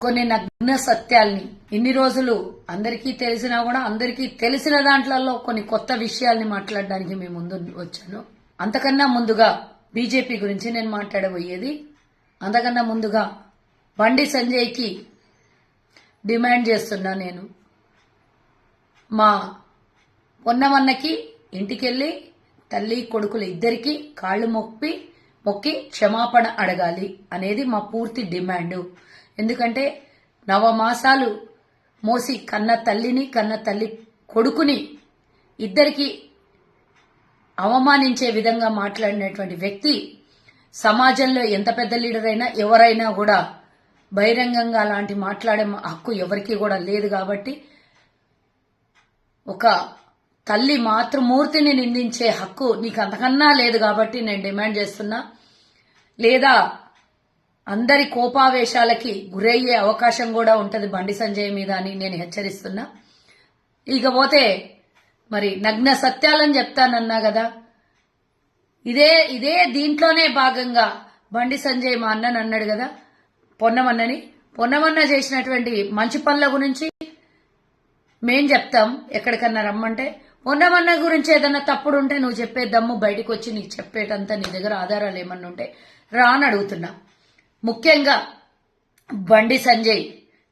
కొన్ని నగ్న సత్యాల్ని ఇన్ని రోజులు అందరికీ తెలిసినా కూడా అందరికీ తెలిసిన దాంట్లలో కొన్ని కొత్త విషయాల్ని మాట్లాడడానికి మేము ముందు వచ్చాను. అంతకన్నా ముందుగా బీజేపీ గురించి నేను మాట్లాడబోయేది. అంతకన్నా ముందుగా బండి సంజయ్కి డిమాండ్ చేస్తున్నా. నేను మా పొన్నమన్నకి ఇంటికెళ్లి తల్లి కొడుకులు ఇద్దరికి కాళ్ళు మొక్కి క్షమాపణ అడగాలి అనేది మా పూర్తి డిమాండ్. ఎందుకంటే నవమాసాలు మోసి కన్న తల్లిని కన్న తల్లి కొడుకుని ఇద్దరికి అవమానించే విధంగా మాట్లాడినటువంటి వ్యక్తి సమాజంలో ఎంత పెద్ద లీడర్ అయినా ఎవరైనా కూడా బహిరంగంగా అలాంటి మాట్లాడే హక్కు ఎవరికీ కూడా లేదు. కాబట్టి ఒక తల్లి మాతృమూర్తిని నిందించే హక్కు నీకు అంతకన్నా లేదు. కాబట్టి నేను డిమాండ్ చేస్తున్నా. లేదా అందరి కోపావేశాలకి గురయ్యే అవకాశం కూడా ఉంటది బండి సంజయ్ మీద అని నేను హెచ్చరిస్తున్నా. ఇకపోతే మరి నగ్న సత్యాలని చెప్తానన్నా కదా, ఇదే దీంట్లోనే భాగంగా బండి సంజయ్ మా అన్నని అన్నాడు కదా, పొన్నమన్న చేసినటువంటి మంచి పనుల గురించి మేం చెప్తాం. ఎక్కడికన్నా రమ్మంటే పొన్నమన్న గురించి ఏదన్నా తప్పుడు ఉంటే నువ్వు చెప్పే దమ్ము బయటకు వచ్చి నీకు చెప్పేటంత నీ దగ్గర ఆధారాలు ఏమన్నా ఉంటే రా అని అడుగుతున్నా. ముఖ్యంగా బండి సంజయ్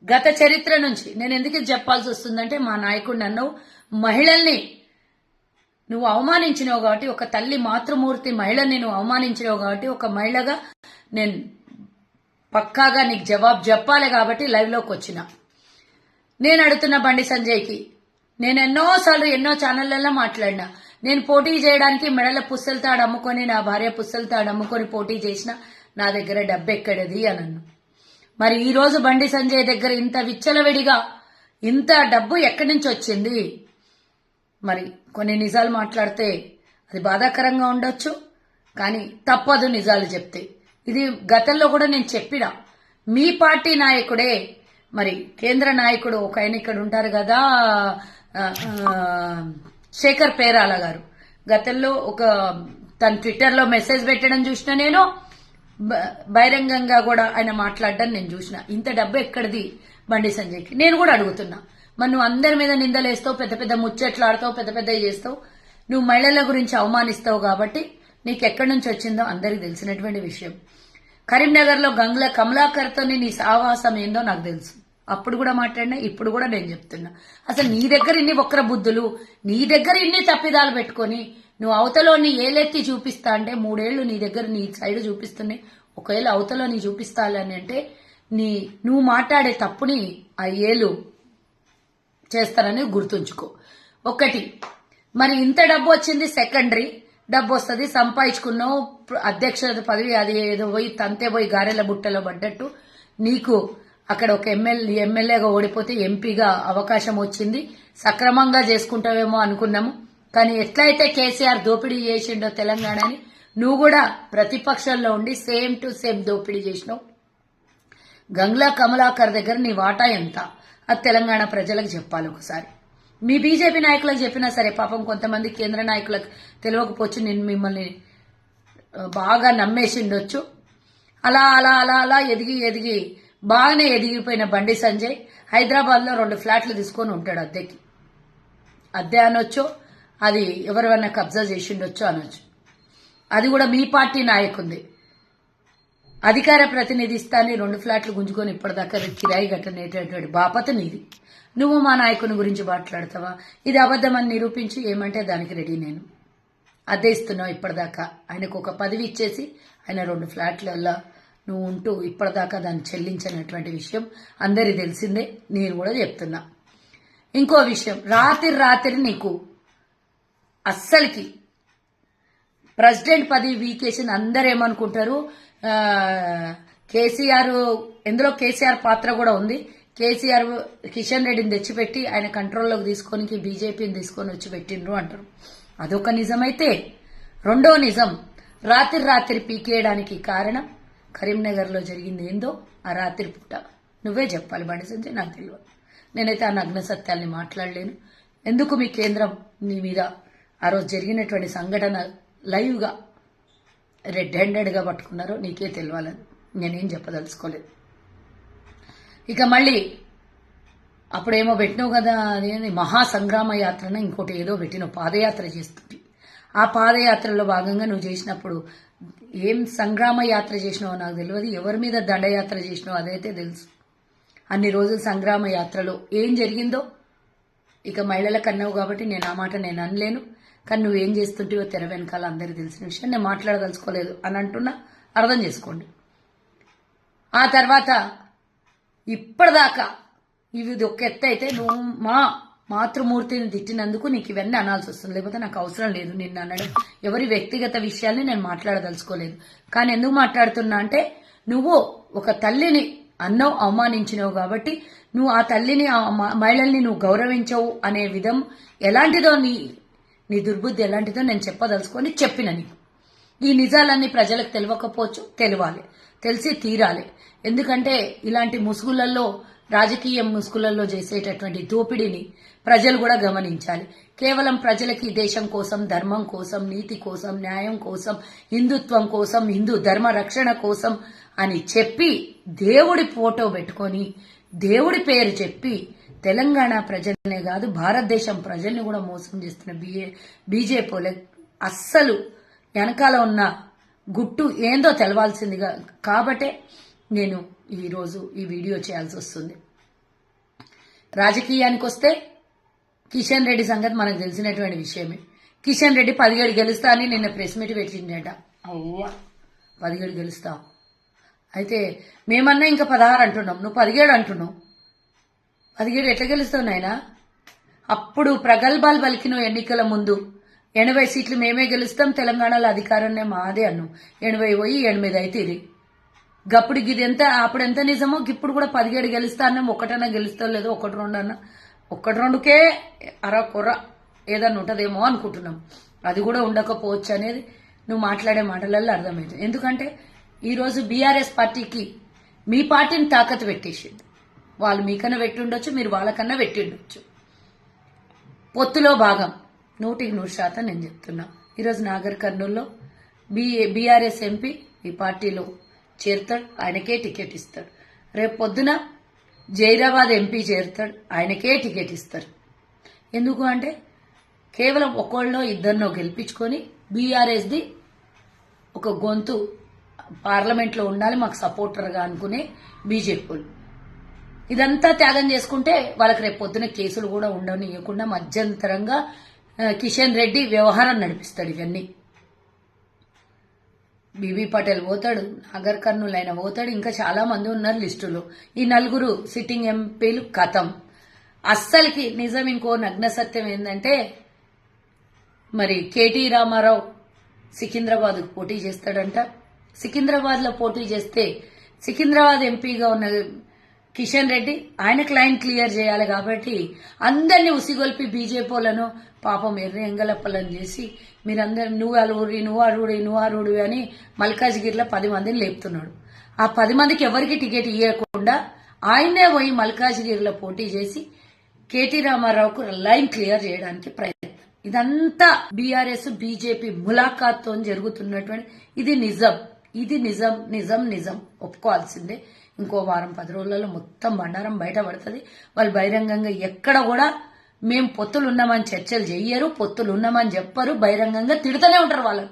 గత చరిత్ర నుంచి నేను ఎందుకు చెప్పాల్సి వస్తుందంటే, మా నాయకుడు నన్ను మహిళల్ని నువ్వు అవమానించినావు కాబట్టి, ఒక తల్లి మాతృమూర్తి మహిళని నువ్వు అవమానించినావు కాబట్టి, ఒక మహిళగా నేను పక్కాగా నీకు జవాబు చెప్పాలి కాబట్టి లైవ్ లోకి వచ్చిన. నేను అడుగుతున్న బండి సంజయ్కి, నేను ఎన్నోసార్లు ఎన్నో ఛానళ్లలో మాట్లాడినా. నేను పోటీ చేయడానికి మెడల పుస్తెలతాడు అమ్ముకొని, నా భార్య పుస్తెలతాడు అమ్ముకొని పోటీ చేసిన, నా దగ్గర డబ్బు ఎక్కడది అనన్ను. మరి ఈ రోజు బండి సంజయ్ దగ్గర ఇంత విచ్చలవిడిగా ఇంత డబ్బు ఎక్కడి నుంచి వచ్చింది? మరి కొన్ని నిజాలు మాట్లాడితే అది బాధాకరంగా ఉండొచ్చు, కానీ తప్పదు నిజాలు చెప్తే. ఇది గతంలో కూడా నేను చెప్పిన. మీ పార్టీ నాయకుడే, మరి కేంద్ర నాయకుడు ఒక ఆయన ఇక్కడ ఉంటారు కదా, శేఖర్ పేరాల గారు, గతంలో ఒక తన ట్విట్టర్లో మెసేజ్ పెట్టడం చూసిన, నేను బహిరంగంగా కూడా ఆయన మాట్లాడడం నేను చూసిన. ఇంత డబ్బు ఎక్కడిది బండి సంజయ్కి? నేను కూడా అడుగుతున్నా. మరి నువ్వు అందరి మీద నిందలేస్తావు, పెద్ద పెద్ద ముచ్చట్లాడతావు, పెద్ద పెద్ద చేస్తావు, నువ్వు మహిళల గురించి అవమానిస్తావు కాబట్టి నీకు ఎక్కడి నుంచి వచ్చిందో అందరికి తెలిసినటువంటి విషయం. కరీంనగర్ లో కమలాకర్తో నీ సావాసం ఏందో నాకు తెలుసు. అప్పుడు కూడా మాట్లాడినా, ఇప్పుడు కూడా నేను చెప్తున్నా. అసలు నీ దగ్గర ఇన్ని వక్ర బుద్ధులు, నీ దగ్గర ఇన్ని తప్పిదాలు పెట్టుకొని నువ్వు అవతలో నీ ఏలెత్తి చూపిస్తా అంటే, 3 ఏళ్లు నీ దగ్గర నీ సైడ్ చూపిస్తున్నాయి, ఒకవేళ అవతలో నీ చూపిస్తాలని అంటే నువ్వు మాట్లాడే తప్పుని ఆ ఏలు చేస్తారని గుర్తుంచుకో. ఒకటి, మరి ఇంత డబ్బు వచ్చింది సెకండరీ, డబ్బు వస్తుంది సంపాదించుకున్నావు, అధ్యక్ష పదవి అది ఏదో పోయి తంతే పోయి గారెల బుట్టలో పడ్డట్టు నీకు అక్కడ ఒక ఎమ్మెల్యేగా ఓడిపోతే ఎంపీగా అవకాశం వచ్చింది, సక్రమంగా చేసుకుంటావేమో అనుకున్నాము. కానీ ఎట్లయితే కేసీఆర్ దోపిడీ చేసిండో తెలంగాణని, నువ్వు కూడా ప్రతిపక్షంలో ఉండి సేమ్ టు సేమ్ దోపిడీ చేసినావు. గంగ్లా కమలాకర్ దగ్గర నీ వాటా ఎంత అది తెలంగాణ ప్రజలకు చెప్పాలి ఒకసారి. మీ బీజేపీ నాయకులకు చెప్పినా సరే, పాపం కొంతమంది కేంద్ర నాయకులకు తెలియకపోవచ్చు, నేను మిమ్మల్ని బాగా నమ్మేసిండొచ్చు. అలా అలా అలా అలా ఎదిగి బాగానే ఎదిగిపోయిన బండి సంజయ్ హైదరాబాద్ లో 2 ఫ్లాట్లు తీసుకొని ఉంటాడు అద్దెకి. అద్దె అనొచ్చు, అది ఎవరివన్నా కబ్జా చేసిండొచ్చు అనొచ్చు. అది కూడా మీ పార్టీ నాయకుంది. అధికార ప్రతినిధి ఇస్తాన్ని 2 ఫ్లాట్లు గుంజుకొని ఇప్పటిదాకా కిరాయి కట్టనేటటువంటి బాపత నీది. నువ్వు మా నాయకుని గురించి మాట్లాడతావా? ఇది అబద్ధమని నిరూపించి ఏమంటే దానికి రెడీ. నేను అద్దె ఇస్తున్నావు ఇప్పటిదాకా. ఆయనకు ఒక పదవి ఇచ్చేసి ఆయన 2 ఫ్లాట్లలో నువ్వు ఉంటూ ఇప్పటిదాకా దాన్ని చెల్లించినటువంటి విషయం అందరి తెలిసిందే. నేను కూడా చెప్తున్నా. ఇంకో విషయం, రాత్రి నీకు అస్సలకి ప్రెసిడెంట్ పదవి వీకేసిన అందరు ఏమనుకుంటారు, కేసీఆర్, ఎందులో కేసీఆర్ పాత్ర కూడా ఉంది. కేసీఆర్ కిషన్ రెడ్డిని తెచ్చిపెట్టి ఆయన కంట్రోల్లోకి తీసుకొని బీజేపీని తీసుకొని వచ్చి పెట్టిండ్రు అంటారు. అదొక నిజమైతే, రెండో నిజం, రాత్రి పీకేయడానికి కారణం కరీంనగర్ లో జరిగింది ఏందో ఆ రాత్రి పూట నువ్వే చెప్పాలి బండి సంజయ్, నాకు తెలియదు. నేనైతే ఆ నగ్న సత్యాల్ని మాట్లాడలేను. ఎందుకు మీ కేంద్రం నీ మీద ఆ రోజు జరిగినటువంటి సంఘటన లైవ్ గా రెడ్ హ్యాండెడ్ గా పట్టుకున్నారో నీకే తెలియాలని నేనేం చెప్పదలుచుకోలేదు. ఇక మళ్ళీ అప్పుడేమో పెట్టినావు కదా అదేంటి మహాసంగ్రామ యాత్రన ఇంకోటి ఏదో పెట్టినావు, పాదయాత్ర చేస్తుంది. ఆ పాదయాత్రలో భాగంగా నువ్వు చేసినప్పుడు ఏం సంగ్రామ యాత్ర చేసినావో నాకు తెలియదు, ఎవరి మీద దండయాత్ర చేసినావో అదైతే తెలుసు. అన్ని రోజులు సంగ్రామ యాత్రలో ఏం జరిగిందో ఇక మహిళలకు అన్నావు కాబట్టి నేను ఆ మాట నేను అనలేను. కానీ నువ్వేం చేస్తుంటావో తెర వెనకాల అందరికీ తెలిసిన విషయం, నేను మాట్లాడదలుచుకోలేదు అని అంటున్నా, అర్థం చేసుకోండి. ఆ తర్వాత ఇప్పటిదాకా ఇది ఒక ఎత్తు అయితే నువ్వు మా మాతృమూర్తిని తిట్టినందుకు నీకు ఇవన్నీ అనాల్సి వస్తుంది, లేకపోతే నాకు అవసరం లేదు నిన్ను అనడం. ఎవరి వ్యక్తిగత విషయాల్ని నేను మాట్లాడదలుచుకోలేదు. కానీ ఎందుకు మాట్లాడుతున్నా అంటే నువ్వు ఒక తల్లిని అన్నావు, అవమానించినావు కాబట్టి నువ్వు ఆ తల్లిని ఆ మహిళల్ని నువ్వు గౌరవించవు అనే విధం ఎలాంటిదో నీ దుర్బుద్ధి ఎలాంటిదో నేను చెప్పదలుచుకొని చెప్పిన నీకు. ఈ నిజాలన్నీ ప్రజలకు తెలియకపోవచ్చు, తెలియాలి, తెలిసి తీరాలి. ఎందుకంటే ఇలాంటి ముసుగులలో రాజకీయ ముసుగులలో చేసేటటువంటి దోపిడీని ప్రజలు కూడా గమనించాలి. కేవలం ప్రజలకి దేశం కోసం, ధర్మం కోసం, నీతి కోసం, న్యాయం కోసం, హిందుత్వం కోసం, హిందూ ధర్మ రక్షణ కోసం అని చెప్పి దేవుడి ఫోటో పెట్టుకొని దేవుడి పేరు చెప్పి తెలంగాణ ప్రజలనే కాదు భారతదేశం ప్రజల్ని కూడా మోసం చేస్తున్న బీజేపీ అస్సలు వెనకాల ఉన్న గుట్టు ఏందో తెలవాల్సిందిగా కాబట్టే నేను ఈరోజు ఈ వీడియో చేయాల్సి వస్తుంది. రాజకీయానికి వస్తే కిషన్ రెడ్డి సంగతి మనకు తెలిసినటువంటి విషయమే. కిషన్ రెడ్డి 17 గెలుస్తా అని నిన్న ప్రెస్ మీట్ పెట్టిండట. అవ్వా 17 గెలుస్తావు అయితే మేమన్నా ఇంకా 16 అంటున్నాం, నువ్వు 17 అంటున్నావు. 17 ఎట్లా గెలుస్తావు నాయనా? అప్పుడు ప్రగల్భాలు పలికిన ఎన్నికల ముందు 80 సీట్లు మేమే గెలుస్తాం, తెలంగాణలో అధికారాన్ని మాదే అన్నావు. 80 పోయి 8 అయితే ఇది గప్పుడు ఇది ఎంత అప్పుడు ఎంత నిజమో ఇప్పుడు కూడా 17 గెలుస్తా అన్నాం. ఒకటన్నా గెలుస్తా లేదో 1-2 అన్నా, 1-2కే అరకొర్ర ఏదన్నా ఉంటదేమో అనుకుంటున్నాం. అది కూడా ఉండకపోవచ్చు అనేది నువ్వు మాట్లాడే మాటలలో అర్థమవుతుంది. ఎందుకంటే ఈరోజు బీఆర్ఎస్ పార్టీకి మీ పార్టీని తాకత్తు పెట్టేసింది. వాళ్ళు మీకన్నా పెట్టి ఉండొచ్చు, మీరు వాళ్ళకన్నా పెట్టి ఉండొచ్చు. పొత్తులో భాగం 100% నేను చెప్తున్నా. ఈరోజు నాగర్ కర్నూల్లో బీఆర్ఎస్ ఎంపీ ఈ పార్టీలో చేరుతాడు, ఆయనకే టికెట్ ఇస్తాడు. రేపు పొద్దున జైరాబాద్ ఎంపీ చేరుతాడు, ఆయనకే టికెట్ ఇస్తారు. ఎందుకు అంటే కేవలం ఒకళ్ళో ఇద్దరినో గెలిపించుకొని బీఆర్ఎస్ది ఒక గొంతు పార్లమెంట్లో ఉండాలి మాకు సపోర్టర్గా అనుకునే బీజేపీ ఇదంతా త్యాగం చేసుకుంటే వాళ్ళకి రేపు పొద్దున కేసులు కూడా ఉండనియకుండా మధ్యంతరంగా కిషన్ రెడ్డి వ్యవహారం నడిపిస్తాడు. ఇవన్నీ బీబీ పటేల్ పోతాడు, నాగర్ కర్నూలు ఆయన పోతాడు, ఇంకా చాలా మంది ఉన్నారు లిస్టులో. ఈ 4 సిట్టింగ్ ఎంపీలు కథం. అస్సలకి నిజం ఇంకో నగ్న సత్యం ఏంటంటే మరి కేటీ రామారావు సికింద్రాబాద్ పోటీ చేస్తాడంట. సికింద్రాబాద్ లో పోటీ చేస్తే సికింద్రాబాద్ ఎంపీగా ఉన్న కిషన్ రెడ్డి ఆయనకు లైన్ క్లియర్ చేయాలి కాబట్టి అందరినీ ఉసిగొల్పి బీజేపీలను పాపం ఎర్రి ఎంగలప్పలను చేసి మీరందరూ నువ్వు అరుడి అని మల్కాజ్గిరిలో 10 మందిని లేపుతున్నాడు. ఆ 10 మందికి ఎవరికి టికెట్ ఇవ్వకుండా ఆయనే పోయి మల్కాజ్గిరిలో పోటీ చేసి కేటీ రామారావుకు లైన్ క్లియర్ చేయడానికి ప్రయత్నం. ఇదంతా బీఆర్ఎస్ బీజేపీ ములాఖాత్తో జరుగుతున్నటువంటి ఇది నిజం. ఇది నిజం నిజం నిజం ఒప్పుకోవాల్సిందే. ఇంకో వారం 10 రోజులలో మొత్తం బండారం బయటపడుతుంది. వాళ్ళు బహిరంగంగా ఎక్కడ కూడా మేము పొత్తులు ఉన్నామని చర్చలు చెయ్యరు, పొత్తులు ఉన్నామని చెప్పరు, బహిరంగంగా తిడుతూనే ఉంటారు వాళ్ళని.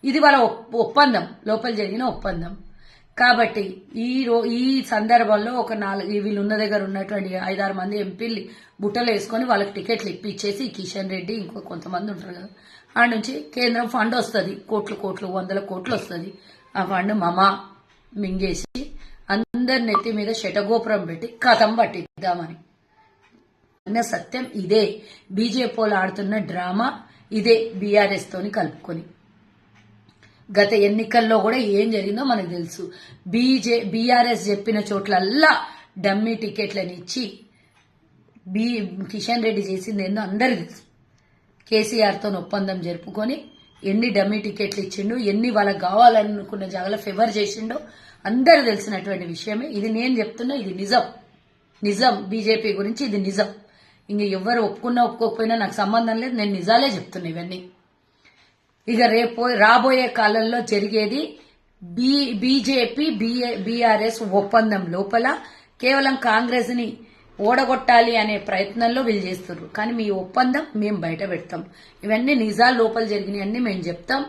ఇది వాళ్ళ ఒప్పందం, లోపల జరిగిన ఒప్పందం. కాబట్టి ఈ సందర్భంలో ఒక 4 వీళ్ళు ఉన్న దగ్గర ఉన్నటువంటి 5-6 మంది ఎంపీలు బుట్టలు వేసుకొని వాళ్ళకి టికెట్లు ఇప్పించేసి కిషన్ రెడ్డి ఇంకో కొంతమంది ఉంటారు కదా ఆ నుంచి కేంద్రం ఫండ్ వస్తుంది, కోట్లు 100 కోట్లు వస్తుంది. ఆ ఫండ్ మింగేసి అందరి నెత్తి మీద శటగోపురం పెట్టి కథం పట్టిద్దామని అన్న సత్యం ఇదే. బీజేపీలు ఆడుతున్న డ్రామా ఇదే బీఆర్ఎస్ తోని కలుపుకొని. గత ఎన్నికల్లో కూడా ఏం జరిగిందో మనకు తెలుసు. బీఆర్ఎస్ చెప్పిన చోట్లల్లా డమ్మీ టికెట్లను ఇచ్చి కిషన్ రెడ్డి చేసింది ఏందో అందరికి తెలుసు. కేసీఆర్తో ఒప్పందం జరుపుకొని ఎన్ని డమ్మీ టికెట్లు ఇచ్చిండో, ఎన్ని వాళ్ళకి కావాలనుకున్న జాగాలో ఫేవర్ చేసిండో అందరూ తెలిసినటువంటి విషయమే. ఇది నేను చెప్తున్నా, ఇది నిజం. నిజం బీజేపీ గురించి ఇది నిజం. ఇంక ఎవరు ఒప్పుకున్నా ఒప్పుకోకపోయినా నాకు సంబంధం లేదు, నేను నిజాలే చెప్తున్నా ఇవన్నీ. ఇక రేపు రాబోయే కాలంలో జరిగేది బీజేపీ బీఆర్ఎస్ ఒప్పందం లోపల కేవలం కాంగ్రెస్ ని ఓడగొట్టాలి అనే ప్రయత్నంలో వీళ్ళు చేస్తున్నారు. కానీ మీ ఒప్పందం మేము బయట పెడతాం. ఇవన్నీ నిజాలు లోపల జరిగినాయి అన్ని మేము చెప్తాం.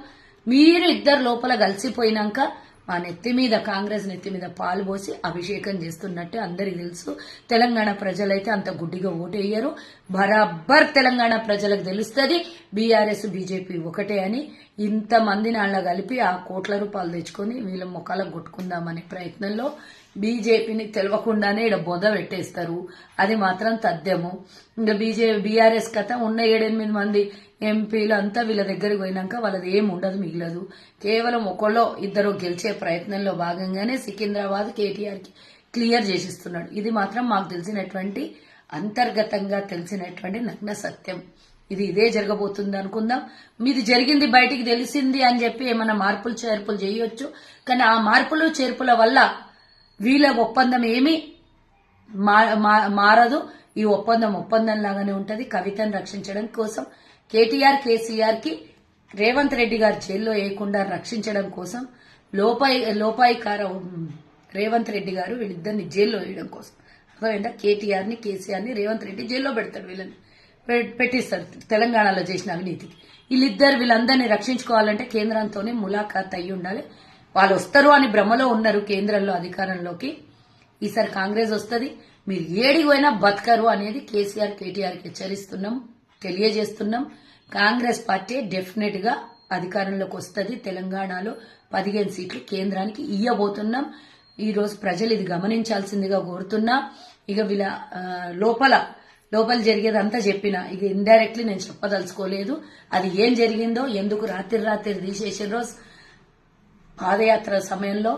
మీరు ఇద్దరు లోపల కలిసిపోయినాక మా నెత్తి మీద కాంగ్రెస్ నెత్తి మీద పాలు పోసి అభిషేకం చేస్తున్నట్టే అందరికి తెలుసు. తెలంగాణ ప్రజలైతే అంత గుడ్డిగా ఓటేయ్యరు. బరాబర్ తెలంగాణ ప్రజలకు తెలుస్తుంది బీఆర్ఎస్ బీజేపీ ఒకటే అని. ఇంతమందిని అలా కలిపి ఆ కోట్ల రూపాయలు తెచ్చుకొని వీళ్ళ ముఖాలకు కొట్టుకుందామనే ప్రయత్నంలో బీజేపీని తెలవకుండానే ఇక్కడ బొంద పెట్టేస్తారు. అది మాత్రం తథ్యము. ఇంకా బీఆర్ఎస్ కథ ఉన్న 7-8 మంది ఎంపీలు అంతా వీళ్ళ దగ్గరికి పోయినాక వాళ్ళది ఏం ఉండదు, మిగలదు. కేవలం ఒకళ్ళో ఇద్దరు గెలిచే ప్రయత్నంలో భాగంగానే సికింద్రాబాద్ కేటీఆర్ కి క్లియర్ చేసిస్తున్నాడు. ఇది మాత్రం మాకు తెలిసినటువంటి అంతర్గతంగా తెలిసినటువంటి నగ్న సత్యం. ఇదే జరగబోతుంది అనుకుందాం. మీది జరిగింది బయటికి తెలిసింది అని చెప్పి ఏమైనా మార్పులు చేర్పులు చేయొచ్చు. కానీ ఆ మార్పులు చేర్పుల వల్ల వీళ్ళ ఒప్పందం ఏమీ మారదు. ఈ ఒప్పందం లాగానే ఉంటది. కవితను రక్షించడం కోసం కేటీఆర్ కేసీఆర్ కి రేవంత్ రెడ్డి గారు జైల్లో వేయకుండా రక్షించడం కోసం లోపాయికార రేవంత్ రెడ్డి గారు వీళ్ళిద్దరిని జైల్లో వేయడం కోసం అర్థమైందా? కేటీఆర్ ని కేసీఆర్ ని రేవంత్ రెడ్డి జైల్లో పెడతాడు. వీళ్ళని పెట్టిస్తారు తెలంగాణలో చేసిన అవినీతికి. వీళ్ళందరినీ రక్షించుకోవాలంటే కేంద్రంతోనే ములాఖాత్ అయ్యి ఉండాలి. వాళ్ళు వస్తారు అని భ్రమలో ఉన్నారు కేంద్రంలో అధికారంలోకి. ఈసారి కాంగ్రెస్ వస్తుంది. మీరు ఏడికి పోయినా బతకరు అనేది కేసీఆర్ కేటీఆర్ కి హెచ్చరిస్తున్నాం, తెలియజేస్తున్నాం. కాంగ్రెస్ పార్టీ డెఫినెట్ గా అధికారంలోకి వస్తుంది. తెలంగాణలో 15 సీట్లు కేంద్రానికి ఇయ్యబోతున్నాం. ఈ రోజు ప్రజలు ఇది గమనించాల్సిందిగా కోరుతున్నా. ఇక వీళ్ళ లోపల జరిగేదంతా చెప్పిన ఇక ఇండైరెక్ట్లీ నేను చెప్పదలుచుకోలేదు. అది ఏం జరిగిందో, ఎందుకు రాత్రి తీసేసారో పాదయాత్ర సమయంలో.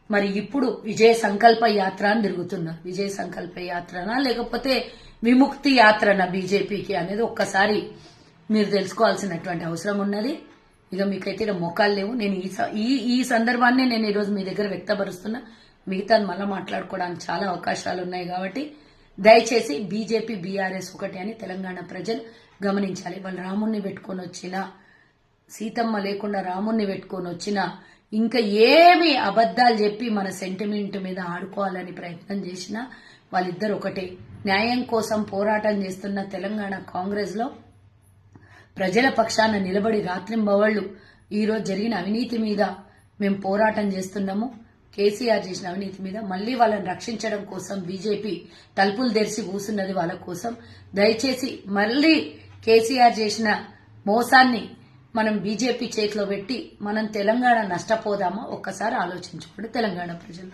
మరి ఇప్పుడు విజయ సంకల్ప యాత్ర అని తిరుగుతున్నారు. విజయ సంకల్ప యాత్రనా లేకపోతే విముక్తి యాత్రనా బీజేపీకి అనేది ఒక్కసారి మీరు తెలుసుకోవాల్సినటువంటి అవసరం ఉన్నది. ఇక మీకైతే ఇక్కడ మోకాలు లేవు. నేను ఈ సందర్భాన్ని నేను ఈరోజు మీ దగ్గర వ్యక్తపరుస్తున్నా. మిగతాది మళ్ళీ మాట్లాడుకోవడానికి చాలా అవకాశాలు ఉన్నాయి కాబట్టి దయచేసి బీజేపీ బీఆర్ఎస్ ఒకటి అని తెలంగాణ ప్రజలు గమనించాలి. వాళ్ళు రాముణ్ణి పెట్టుకొని వచ్చినా, సీతమ్మ లేకుండా రాముణ్ణి పెట్టుకొని వచ్చినా, ఇంకా ఏమి అబద్దాలు చెప్పి మన సెంటిమెంట్ మీద ఆడుకోవాలని ప్రయత్నం చేసినా వాళ్ళిద్దరు ఒకటే. న్యాయం కోసం పోరాటం చేస్తున్న తెలంగాణ కాంగ్రెస్ లో ప్రజల పక్షాన నిలబడి రాత్రింబవళ్లు ఈ రోజు జరిగిన అవినీతి మీద మేము పోరాటం చేస్తున్నాము. కేసీఆర్ చేసిన అవినీతి మీద మళ్లీ వాళ్ళని రక్షించడం కోసం బీజేపీ తలుపులు తెరిచి కూసున్నది వాళ్ళ కోసం. దయచేసి మళ్లీ కేసీఆర్ చేసిన మోసాన్ని మనం బీజేపీ చేతిలో పెట్టి మనం తెలంగాణ నష్టపోదామా ఒక్కసారి ఆలోచించుకోండి తెలంగాణ ప్రజలు.